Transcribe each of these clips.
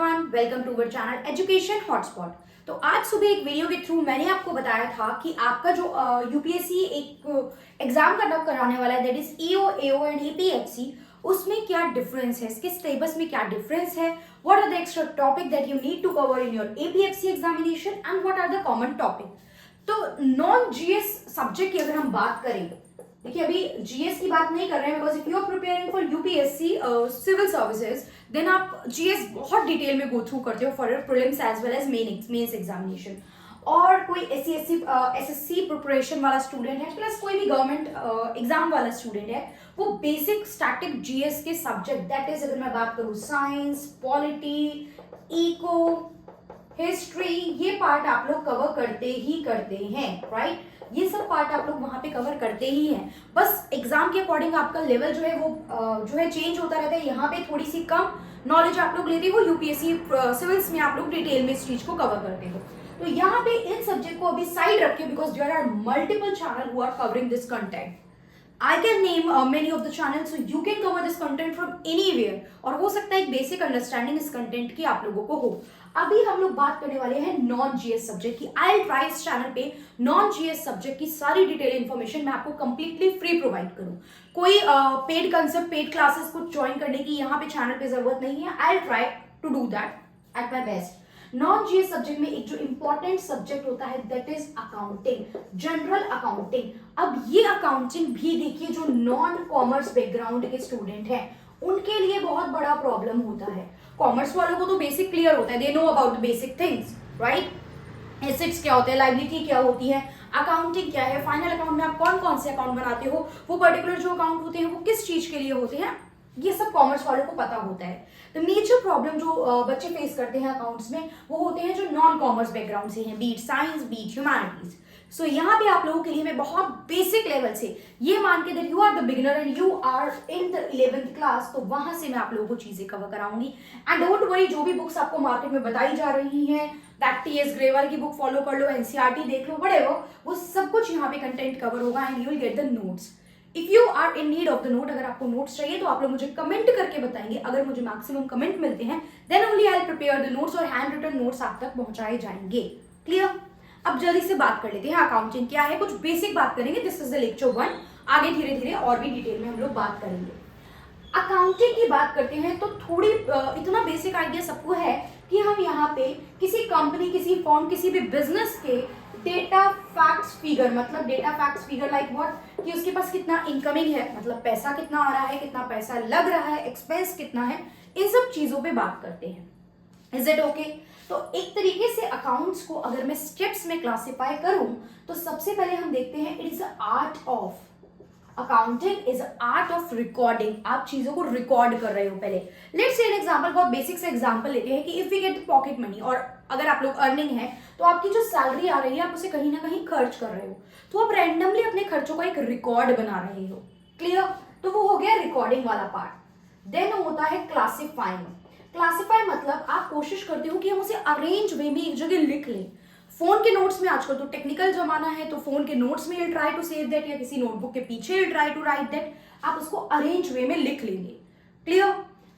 Everyone, welcome to our channel education hotspot. तो आज सुबह एक वीडियो के थ्रू मैंने आपको बताया था कि आपका जो यूपीएससी एक एग्जाम कंडक्ट कराने वाला है, that is EO, AO and APFC, उसमें क्या डिफरेंस है, इसके सिलेबस में क्या डिफरेंस है, what are the extra topic that you need to cover in your APFC examination and what are the common topic. तो नॉन जीएस सब्जेक्ट की अगर हम बात करें, देखिए अभी जीएस की बात नहीं कर रहे हैं, because if you are preparing for UPSC civil services then आप जीएस बहुत डिटेल में गो थ्रू करते हो for prelims as well as mains examination. और कोई एसएससी प्रिपरेशन वाला स्टूडेंट है प्लस कोई भी गवर्नमेंट एग्जाम वाला स्टूडेंट है, वो बेसिक स्टैटिक जीएस के सब्जेक्ट दैट इज, अगर मैं बात करूँ साइंस, पॉलिटी, इको, हिस्ट्री, ये पार्ट आप लोग कवर करते ही करते हैं, राइट? ये सब पार्ट आप लोग वहां पे कवर करते ही हैं। बस एग्जाम के अकॉर्डिंग आपका लेवल जो है वो जो है चेंज होता रहता है। यहाँ पे थोड़ी सी कम नॉलेज आप लोग लेते हो, यूपीएससी सिविल्स में आप लोग डिटेल में इस चीज को कवर करते हो। तो यहाँ पे इन सब्जेक्ट को अभी साइड रखे, because there are multiple channel who are covering this content. I can name many of the channels, so you can cover this content from anywhere, और हो सकता है एक बेसिक अंडरस्टैंडिंग इस कंटेंट की आप लोगों को हो। अभी हम लोग बात करने वाले हैं नॉन जीएस सब्जेक्ट की। आई विल ट्राई इस चैनल पे नॉन जीएस सब्जेक्ट की सारी डिटेल इन्फॉर्मेशन मैं आपको कंप्लीटली फ्री प्रोवाइड करूं। कोई पेड कंसेप्ट, पेड क्लासेस को ज्वाइन करने की यहाँ पे चैनल पे जरूरत नहीं है। I will try to do that at my best. Non GS subject में एक जो इंपॉर्टेंट सब्जेक्ट होता है that is accounting, general accounting. अब ये अकाउंटिंग भी देखिए जो नॉन कॉमर्स बैकग्राउंड के स्टूडेंट हैं उनके लिए बहुत बड़ा प्रॉब्लम होता है। कॉमर्स वालों को तो बेसिक क्लियर होता है, they know about the basic things, right? Assets क्या होते हैं, लायबिलिटी क्या होती है, अकाउंटिंग क्या है, फाइनल अकाउंट में आप कौन कौन से अकाउंट बनाते हो, वो पर्टिकुलर जो अकाउंट होते हैं वो किस चीज के लिए होते हैं, ये सब कॉमर्स वालों को पता होता है। तो मेजर प्रॉब्लम जो बच्चे फेस करते हैं अकाउंट्स में वो होते हैं जो नॉन कॉमर्स बैकग्राउंड से हैं, बीट साइंस, बीट ह्यूमैनिटीज। सो यहाँ पे आप लोगों के लिए मैं बहुत बेसिक लेवल से ये मान के that you are the beginner and you are in the 11th class, तो वहां से मैं आप लोगों को चीजें कवर कराऊंगी। एंड डोंट वरी, जो भी बुक्स आपको मार्केट में बताई जा रही हैं, दैट टीएस ग्रेवाल की बुक फॉलो कर लो, एनसीईआरटी देख लो, व्हाटएवर, वो सब कुछ यहाँ पे कंटेंट कवर होगा and you will get the notes. If you are in need of the note, अगर आपको नोट्स चाहिए तो आप लोग मुझे कमेंट करके बताएंगे। अगर मुझे मैक्सिमम कमेंट मिलते हैं then only I will prepare the notes, और हैंड रिटन नोट्स आप तक पहुंचाए जाएंगे। क्लियर? अब जल्दी से बात कर लेते हैं अकाउंटिंग क्या है, कुछ बेसिक बात करेंगे। This is the lecture 1। आगे धीरे धीरे और भी डिटेल में हम लोग बात करेंगे। अकाउंटिंग की बात करते हैं तो थोड़ी इतना बेसिक आइडिया सबको है कि हम यहाँ पे किसी कंपनी, किसी फॉर्म, किसी भी बिजनेस के डेटा फैक्ट्स फिगर, मतलब data facts figure like what, कि उसके पास कितना इनकमिंग है, मतलब पैसा कितना आ रहा है, कितना पैसा लग रहा है, एक्सपेंस कितना है, इन सब चीजों पे बात करते हैं। Is it okay? तो एक तरीके से अकाउंट्स को अगर मैं स्टेप्स में क्लासिफाई करूं तो सबसे पहले हम देखते हैं it is art of accounting, is art of recording. आप चीजों को रिकॉर्ड कर रहे हो। पहले लेट्स से एन एग्जांपल, बहुत बेसिक से एग्जांपल लेते हैं कि if we get pocket money, और अगर आप लोग अर्निंग है तो आपकी जो सैलरी आ रही है आप उसे कहीं ना कहीं खर्च कर रहे हो, तो आप रैंडमली अपने खर्चों का एक रिकॉर्ड बना रहे हो। क्लियर? तो वो हो गया रिकॉर्डिंग वाला पार्ट। देन होता है क्लासिफाइंग। क्लासिफाई मतलब आप कोशिश करते हो कि हम उसे अरेंज वे में एक जगह लिख लें। फोन के नोट्स में आजकल तो टेक्निकल जमाना है, तो फोन के नोट्स में you try to save that, या किसी नोटबुक के पीछे you try to write that, आप उसको अरेंज वे में लिख लेंगे। क्लियर?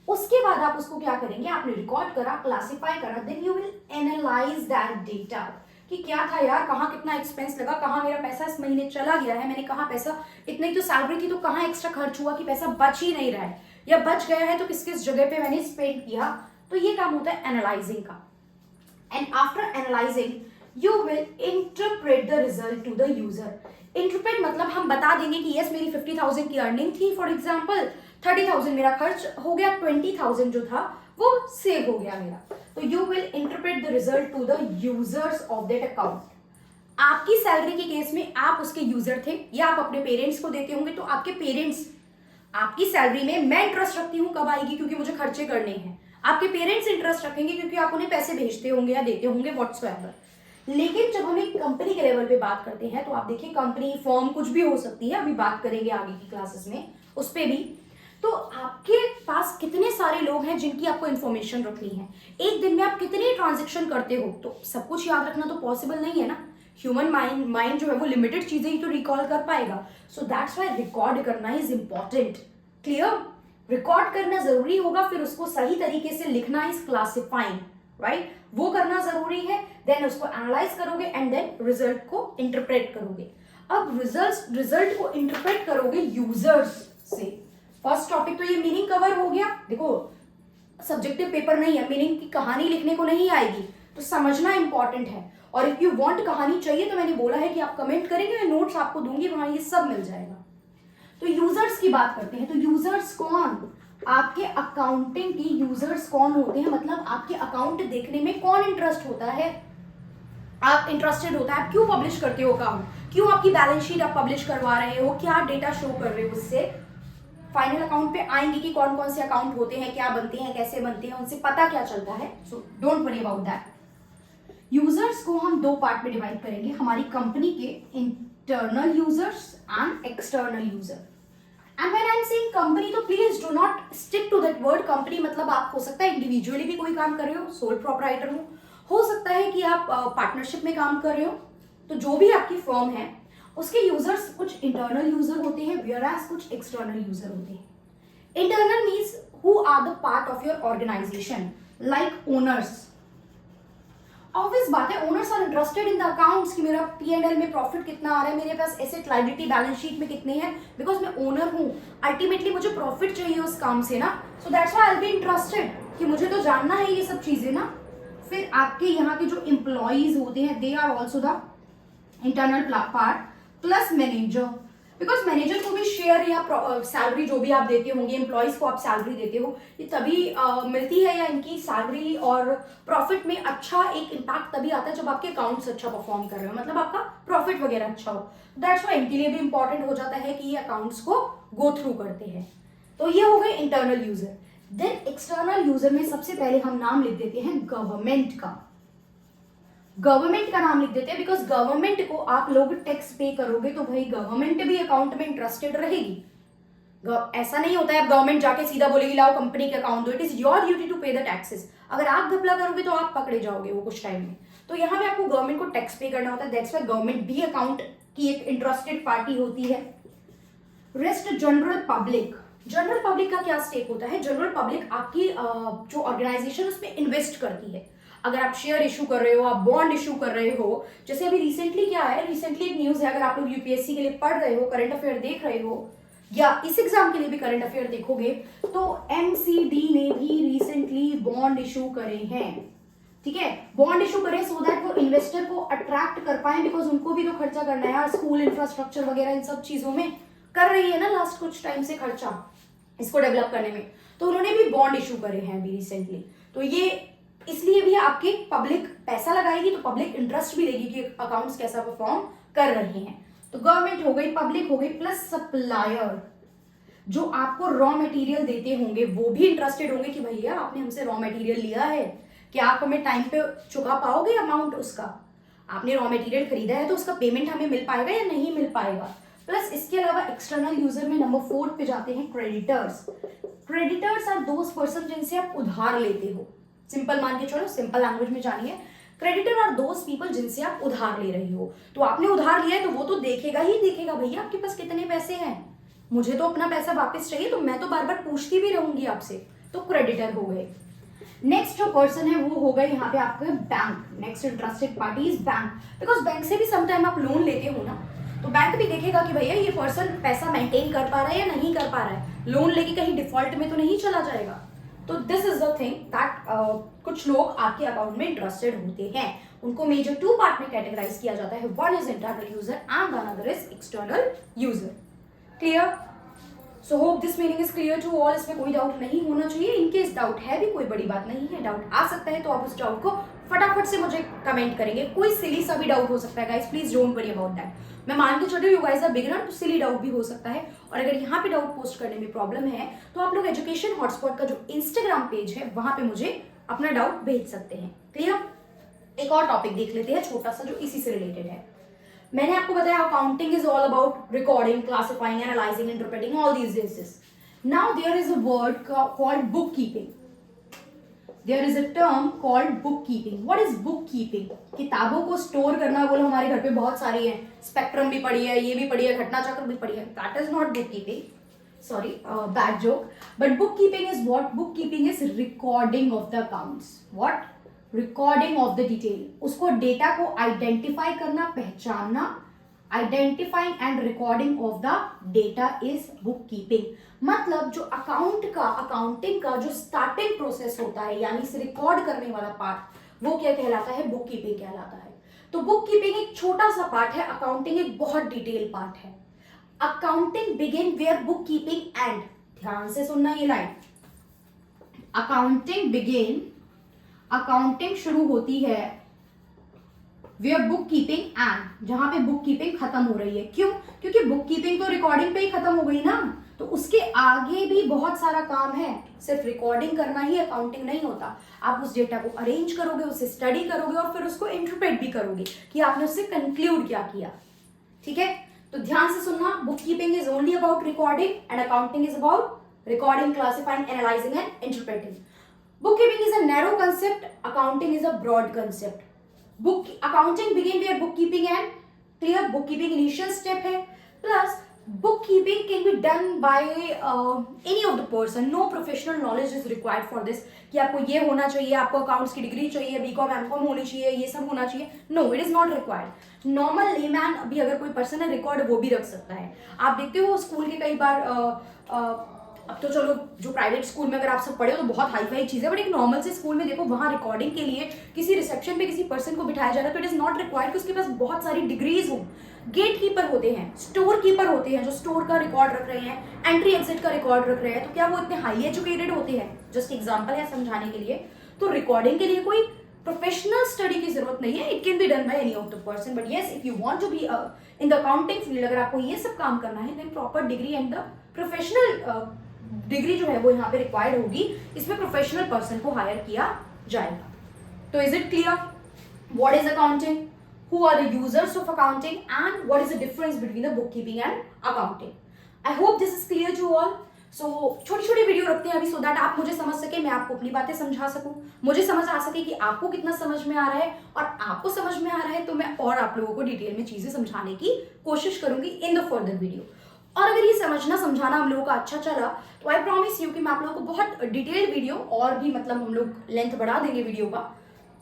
उसके बाद आप उसको क्या करेंगे, आपने रिकॉर्ड करा, क्लासिफाई करा, then you will analyse that data कि क्या था यार, कहाँ कितना एक्सपेंस लगा, कहाँ मेरा पैसा इस महीने चला गया है, मैंने कहाँ पैसा, इतनी तो सैलरी थी तो कहाँ एक्स्ट्रा खर्च हुआ कि पैसा बच ही नहीं रहा है, या बच गया है तो किस किस जगह पे मैंने स्पेंड किया। तो ये काम होता है एनालाइजिंग का। And after analysing you will interpret the result to the user. Interpret मतलब हम बता देंगे कि यस मेरी 50,000 की अर्निंग थी, फॉर एग्जाम्पल 30,000 मेरा खर्च हो गया, 20,000 जो था वो सेव हो गया मेरा। तो you will interpret the result to the users of that account. आपकी सैलरी के केस में आप उसके यूजर थे, या आप अपने पेरेंट्स को देते होंगे, तो आपके पेरेंट्स आपकी सैलरी में, मैं इंटरेस्ट रखती हूँ कब आएगी क्योंकि मुझे खर्चे करने हैं, आपके पेरेंट्स इंटरेस्ट रखेंगे क्योंकि आप उन्हें पैसे भेजते होंगे या देते होंगे व्हाट्सएवर। लेकिन जब हम एक कंपनी के लेवल पे बात करते हैं तो आप देखिए कंपनी, फर्म कुछ भी हो सकती है, अभी बात करेंगे आगे की क्लासेस में उस पे भी। तो आपके पास कितने सारे लोग हैं जिनकी आपको इन्फॉर्मेशन रखनी है, एक दिन में आप कितने ट्रांजेक्शन करते हो, तो सब कुछ याद रखना तो पॉसिबल नहीं है ना। ह्यूमन माइंड जो है वो लिमिटेड चीजें ही तो रिकॉल कर पाएगा। सो दैट्स व्हाई रिकॉर्ड करना इज इंपॉर्टेंट। क्लियर? रिकॉर्ड करना जरूरी होगा, फिर उसको सही तरीके से लिखना इज क्लासिफाइंग, राइट, वो करना जरूरी है। देन उसको एनालाइज करोगे एंड देन रिजल्ट को इंटरप्रेट करोगे। अब रिजल्ट को इंटरप्रेट करोगे यूजर्स से। फर्स्ट टॉपिक तो ये मीनिंग कवर हो गया। देखो सब्जेक्टिव पेपर नहीं है, मीनिंग की कहानी लिखने को नहीं आएगी, तो समझना इंपॉर्टेंट है। और इफ यू वांट कहानी चाहिए तो मैंने बोला है कि आप कमेंट करेंगे, मैं नोट्स आपको दूंगी, वहां ये सब मिल जाएगा। तो यूजर्स की बात करते हैं। तो यूजर्स कौन, आपके अकाउंटिंग के यूजर्स कौन होते हैं, मतलब आपके अकाउंट देखने में कौन इंटरेस्ट होता है, आप इंटरेस्टेड होता है, आप क्यों पब्लिश करते हो अकाउंट, क्यों आपकी बैलेंस शीट आप पब्लिश करवा रहे हो, क्या डेटा शो कर रहे हो, उससे फाइनल अकाउंट पे आएंगे कि कौन कौन से अकाउंट होते हैं, क्या बनते हैं, कैसे बनते हैं, उनसे पता क्या चलता है। So don't worry about that. Users को हम दो पार्ट में डिवाइड करेंगे, हमारी कंपनी के internal users and external user. And when I am saying company, तो please do not stick to that word company. मतलब आप हो सकता है इंडिविजुअली भी कोई काम कर रहे हो, सोल प्रोप्राइटर हो सकता है कि आप पार्टनरशिप में काम कर रहे हो। तो जो भी आपकी फर्म है उसके यूजर्स कुछ इंटरनल यूजर होते हैं, वेयरएज कुछ एक्सटर्नल यूजर होते हैं। Internal means who are the part of your organisation, like owners. Obvious बात है, owners are interested in the accounts कि मेरा P&L में प्रॉफिट कितना आ रहा है, मेरे पास एसेट लायबिलिटी बैलेंस शीट में कितने हैं, बिकॉज मैं ओनर हूँ, अल्टीमेटली मुझे प्रॉफिट चाहिए उस काम से ना। So that's why I will be interested कि मुझे तो जानना है ये सब चीजें ना। फिर आपके यहाँ के जो एम्प्लॉइज होते हैं, they are also the internal part, plus manager, because manager को भी शेयर या सैलरी जो भी आप देते होंगे, एम्प्लॉइज को आप सैलरी देते हो, ये तभी मिलती है, या इनकी सैलरी और प्रॉफिट में अच्छा एक इम्पैक्ट तभी आता है जब आपके अकाउंट्स अच्छा परफॉर्म कर रहे हो, मतलब आपका प्रॉफिट वगैरह अच्छा हो। दैट्स व्हाई इनके लिए भी इंपॉर्टेंट हो जाता है कि ये अकाउंट्स को गो थ्रू करते हैं। तो ये हो गए internal user. Then external user में सबसे पहले हम नाम लिख देते हैं गवर्नमेंट का। गवर्नमेंट का नाम लिख देते हैं बिकॉज गवर्नमेंट को आप लोग टैक्स पे करोगे, तो भाई गवर्नमेंट भी अकाउंट में इंटरेस्टेड रहेगी। ऐसा नहीं होता है आप गवर्नमेंट जाके सीधा बोलेगी लाओ कंपनी के अकाउंट दो, it is your duty to pay the taxes. अगर आप घपला करोगे तो आप पकड़े जाओगे वो कुछ टाइम में। तो यहाँ पे आपको गवर्नमेंट को टैक्स पे करना होता है, दैट्स व्हाई गवर्नमेंट भी अकाउंट की एक इंटरेस्टेड पार्टी होती है। Rest general public. General public का क्या स्टेक होता है, जनरल पब्लिक आपकी जो ऑर्गेनाइजेशन उसमें इन्वेस्ट करती है। अगर आप शेयर इशू कर रहे हो, आप बॉन्ड इशू कर रहे हो, जैसे अभी रिसेंटली क्या है, रिसेंटली एक न्यूज है, अगर आप लोग यूपीएससी के लिए पढ़ रहे हो, करंट अफेयर देख रहे हो, या इस एग्जाम के लिए भी करंट अफेयर देखोगे, तो एमसीडी ने भी रिसेंटली बॉन्ड इशू करे हैं। ठीक है, बॉन्ड इशू करें सो दैट वो इन्वेस्टर को अट्रैक्ट कर पाए, बिकॉज उनको भी तो खर्चा करना है यार, स्कूल इंफ्रास्ट्रक्चर वगैरह इन सब चीजों में कर रही है ना लास्ट कुछ टाइम से खर्चा इसको डेवलप करने में। तो उन्होंने भी बॉन्ड इशू करे हैं अभी रिसेंटली। तो ये इसलिए भी आपके पब्लिक पैसा लगाएगी तो पब्लिक इंटरेस्ट भी लेगी कि अकाउंट्स कैसा परफॉर्म कर रहे हैं। तो गवर्नमेंट हो गई, पब्लिक हो गई, प्लस सप्लायर, जो आपको रॉ मटेरियल देते होंगे वो भी इंटरेस्टेड होंगे कि भैया आपने हमसे रॉ मटेरियल लिया है, क्या आप हमें टाइम पे चुका पाओगे अमाउंट उसका, आपने रॉ मटेरियल खरीदा है तो उसका पेमेंट हमें मिल पाएगा या नहीं मिल पाएगा। प्लस इसके अलावा एक्सटर्नल यूजर में नंबर 4 पे जाते हैं creditors. Creditors are those person जिनसे आप उधार लेते हो, सिंपल मान के चलो, सिंपल लैंग्वेज में जानिए, क्रेडिटर आर दोज पीपल जिनसे आप उधार ले रही हो। तो आपने उधार लिया है तो वो तो देखेगा ही देखेगा भैया आपके पास कितने पैसे हैं, मुझे तो अपना पैसा वापस चाहिए, तो मैं तो बार बार पूछती भी रहूंगी आपसे। तो क्रेडिटर हो गए। नेक्स्ट जो पर्सन है वो हो गए यहाँ पे आपके bank. Next interested party is bank, because bank से भी समटाइम आप लोन लेते हो ना, तो बैंक भी देखेगा कि भैया ये पर्सन पैसा मेंटेन कर पा रहा है या नहीं कर पा रहा है, लोन लेके कहीं डिफॉल्ट में तो नहीं चला जाएगा। तो this is the thing that कुछ लोग आपके अकाउंट में इंटरेस्टेड होते हैं। उनको मेजर 2 पार्ट में कैटेगराइज किया जाता है, one is internal user and another is external user. Clear? So hope this meaning is clear to all. इसमें कोई डाउट नहीं होना चाहिए। इनकेस डाउट है भी, कोई बड़ी बात नहीं है, डाउट आ सकता है तो आप उस डाउट को फटाफट से मुझे कमेंट करेंगे। कोई सिली सा भी डाउट हो सकता है guys, please don't worry about that. मैं मान के चल रही हूँ यू गाइस आर बिगिनर, तो सिली डाउट भी हो सकता है। और अगर यहाँ पे डाउट पोस्ट करने में प्रॉब्लम है तो आप लोग एजुकेशन हॉटस्पॉट का जो इंस्टाग्राम पेज है वहां पे मुझे अपना डाउट भेज सकते हैं। क्लियर? एक और टॉपिक देख लेते हैं छोटा सा जो इसी से रिलेटेड है। मैंने आपको बताया accounting is all about recording, classifying, analysing, interpreting all these this. Now there is a word called bookkeeping. There is a term called bookkeeping. What is bookkeeping? किताबों को स्टोर करना, बोलो हमारे घर पे बहुत सारी है, स्पेक्ट्रम भी पढ़ी है, ये भी पढ़ी है, घटना चक्र भी पढ़ी है, that is not bookkeeping. sorry, bad joke, but bookkeeping is what? Bookkeeping is recording of the accounts. What? Recording of the detail. उसको डेटा को आइडेंटिफाई करना, पहचानना, identifying and recording of the data is book keeping. मतलब जो accounting का जो starting process होता है, यानी इसे रिकॉर्ड करने वाला पार्ट, वो क्या कहलाता है? बुक कीपिंग कहलाता है. तो बुक कीपिंग एक छोटा सा पार्ट है, अकाउंटिंग एक बहुत डिटेल पार्ट है. Accounting begin where book keeping end. ध्यान से सुनना ये लाइन. अकाउंटिंग बिगिन, अकाउंटिंग शुरू होती है वेयर बुक कीपिंग एंड, जहां पे बुक कीपिंग खत्म हो रही है. क्यों? क्योंकि बुक कीपिंग तो रिकॉर्डिंग पे ही खत्म हो गई ना, तो उसके आगे भी बहुत सारा काम है. सिर्फ रिकॉर्डिंग करना ही अकाउंटिंग नहीं होता. आप उस डेटा को अरेंज करोगे, उसे स्टडी करोगे और फिर उसको इंटरप्रेट भी करोगे कि आपने उससे कंक्लूड क्या किया. ठीक है, तो ध्यान से सुनना. Book keeping is only about recording and accounting is about recording, classifying, analysing and interpreting. Bookkeeping is a narrow concept, accounting is a broad concept. Accounting begin where bookkeeping and clear. Bookkeeping initial step है, plus bookkeeping can be done by any of the person. No professional knowledge is required for this. कि आपको ये होना चाहिए, आपको accounts की degree चाहिए, BCom MCom होनी चाहिए, ये सब होना चाहिए. No, it is not required. Normal layman भी अगर कोई पर्सन है रिकॉर्ड वो भी रख सकता है. आप देखते हो स्कूल के कई बार अब तो चलो जो प्राइवेट स्कूल में अगर आप सब पढ़े हो तो बहुत हाई फाई चीज़ है, बट एक नॉर्मल से स्कूल में देखो वहाँ रिकॉर्डिंग के लिए किसी रिसेप्शन पे किसी पर्सन को बिठाया जा रहा है, तो इट इज़ नॉट रिक्वायर्ड कि उसके पास बहुत सारी डिग्रीज हो. गेट कीपर होते हैं, स्टोर कीपर होते हैं जो स्टोर का रिकॉर्ड रख रहे हैं, एंट्री एग्जिट का रिकॉर्ड रख रहे हैं, तो क्या वो इतने हाई एजुकेटेड होते हैं? जस्ट एग्जाम्पल है समझाने के लिए. तो रिकॉर्डिंग के लिए कोई प्रोफेशनल स्टडी की जरूरत नहीं है. It can be done by any of the person, but yes if you want to be in the accounting field, अगर आपको ये सब काम करना है, then proper degree and the professional degree जो है वो यहाँ पे रिक्वायर्ड होगी. इसमें प्रोफेशनल पर्सन को हायर किया जाएगा. तो is it clear? What is accounting, who are the users of accounting and what is the difference between the book keeping and accounting. I hope this is clear to all. So छोटी छोटी video रखते हैं अभी, so that आप मुझे समझ सके, मैं आपको अपनी बातें समझा सकूं, मुझे समझ आ सके कि आपको कितना समझ में आ रहा है, और आपको समझ में आ रहा है तो मैं और आप लोगों को डिटेल में चीजें समझाने की कोशिश करूंगी इन द फर्दर वीडियो. और अगर ये समझना समझाना हम लोगों का अच्छा चला तो आई प्रॉमिस यू कि मैं आप लोगों को बहुत डिटेल्ड वीडियो और भी, मतलब हम लोग लेंथ बढ़ा देंगे वीडियो का.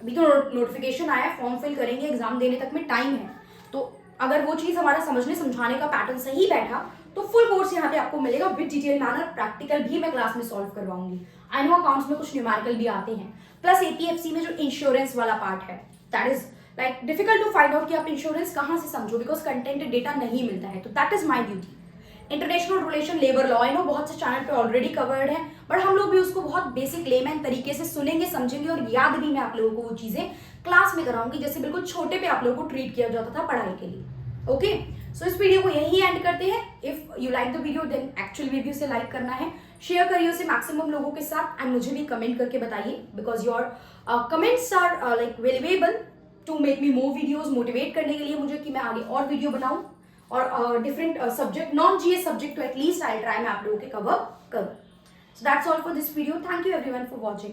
अभी तो नोटिफिकेशन आया, फॉर्म फिल करेंगे, एग्जाम देने तक में टाइम है, तो अगर वो चीज़ हमारा समझने समझाने का पैटर्न सही बैठा तो फुल कोर्स यहाँ पे आपको मिलेगा विद डिटेल मैनर. प्रैक्टिकल भी मैं क्लास में सॉल्व करवाऊंगी. आई नो अकाउंट्स में कुछ न्यूमेरिकल भी आते हैं, प्लस एपीएफसी में जो इंश्योरेंस वाला पार्ट है that is like difficult to find out कि आप इंश्योरेंस कहाँ से समझो, बिकॉज कंटेंट डेटा नहीं मिलता है. तो that is my duty. International relation, labour law, I know बहुत से चैनल पे ऑलरेडी कवर्ड है, बट हम लोग भी उसको बहुत बेसिक लेमैन तरीके से सुनेंगे, समझेंगे, और याद भी मैं आप लोगों को वो चीजें क्लास में कराऊंगी, जैसे बिल्कुल छोटे पे आप लोगों को ट्रीट किया जाता था पढ़ाई के लिए. ओके, सो इस वीडियो को यही एंड करते हैं. If you like the video then actual video से लाइक करना है, शेयर करिए उसे मैक्सिमम लोगों के साथ, एंड मुझे भी कमेंट करके बताइए, because your comments are like valuable to make me more videos, motivate करने के लिए मुझे कि मैं आगे और वीडियो बनाऊं और different subject, non GS subject तो एटलीस्ट आई ट्राई मैं आप लोगों के कवर करूं. So that's all for this video. Thank you everyone for watching.